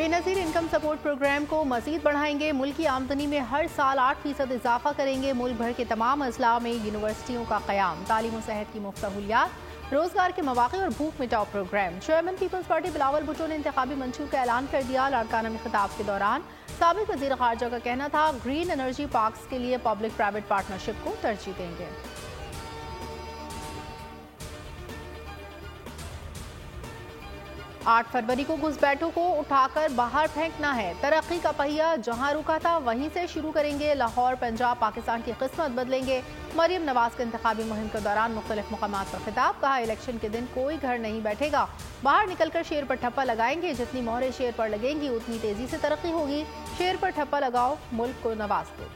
Benazir income support programme को मज़ीद बढ़ाएंगे। मुल्क की आमदनी में हर साल 8% इजाफा करेंगे। मुल्क भर के तमाम अजला में यूनिवर्सिटियों का क़याम। तालीम और सेहत की मुफ्त सहूलियात, रोजगार के मौक़े और भूख मिटाओ programme. Chairman Peoples Party Bilawal Bhutto ने इंतखाबी मंशूर का ऐलान कर दिया। लाड़काना में खिताब के दौरान साबिक़ वज़ीर ख़ारजा का कहना था, ग्रीन एनर्जी पार्क्स के लिए पब्लिक प्राइवेट पार्टनरशिप को तरजीह देंगे। 8 फरवरी को घुसपैठों को उठाकर बाहर फेंकना है। तरक्की का पहिया जहां रुका था वहीं से शुरू करेंगे। लाहौर, पंजाब, पाकिस्तान की किस्मत बदलेंगे। मरियम नवाज के इंतखाबी मुहिम के दौरान मुख्तलिफ मकामात पर खिताब। कहा, इलेक्शन के दिन कोई घर नहीं बैठेगा, बाहर निकलकर शेर पर ठप्पा लगाएंगे। जितनी मोहरें शेर पर लगेंगी उतनी तेजी से तरक्की होगी। शेर पर ठप्पा लगाओ, मुल्क को नवाज दो।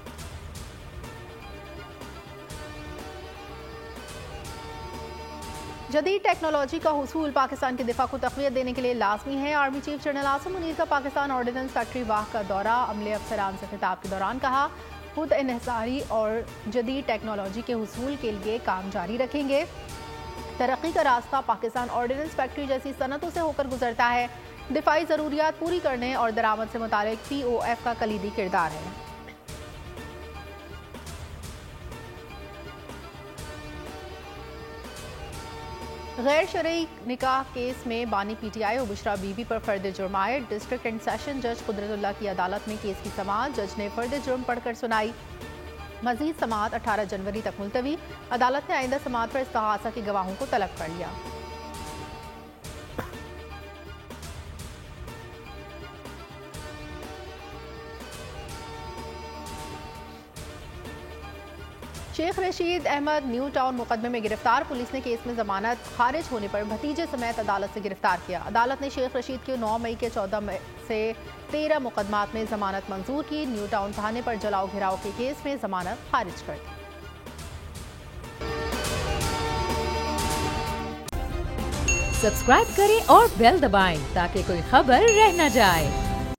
जदीद टेक्नोलॉजी का हुसूल पाकिस्तान के दिफा को तक़वियत देने के लिए लाजमी है। Army chief general Asim Munir का पाकिस्तान ऑर्डिनेंस फैक्ट्री वाह का दौरा। अमले अफसरान से खिताब के दौरान कहा, खुद इन्हिसारी और जदीद टेक्नोलॉजी के हुसूल के लिए काम जारी रखेंगे। तरक्की का रास्ता पाकिस्तान ऑर्डिनेंस फैक्ट्री जैसी सनतों से होकर गुजरता है। दिफाई ज़रूरियात पूरी करने और दरामद से मुतालिक POF का कलीदी किरदार है। गैर शरई निकाह केस में बानी PTI और बुशरा बीबी पर फर्द जुर्म आए। डिस्ट्रिक्ट एंड सेशन जज कुदरतुल्लाह की अदालत में केस की समाअत। जज ने फर्द जुर्म पढ़कर सुनाई। मजीद समाअत 18 जनवरी तक मुलतवी। अदालत ने आइंदा समाअत पर इस्तिगासा के गवाहों को तलब कर लिया। शेख रशीद अहमद न्यू टाउन मुकदमे में गिरफ्तार। पुलिस ने केस में जमानत खारिज होने पर भतीजे समेत अदालत से गिरफ्तार किया। अदालत ने शेख रशीद के 9 मई के 14 मई से 13 मुकदमात में जमानत मंजूर की। न्यू टाउन थाने पर जलाओ घिराव के केस में जमानत खारिज कर दी। सब्सक्राइब करें और बेल दबाएं ताकि कोई खबर रह न जाए।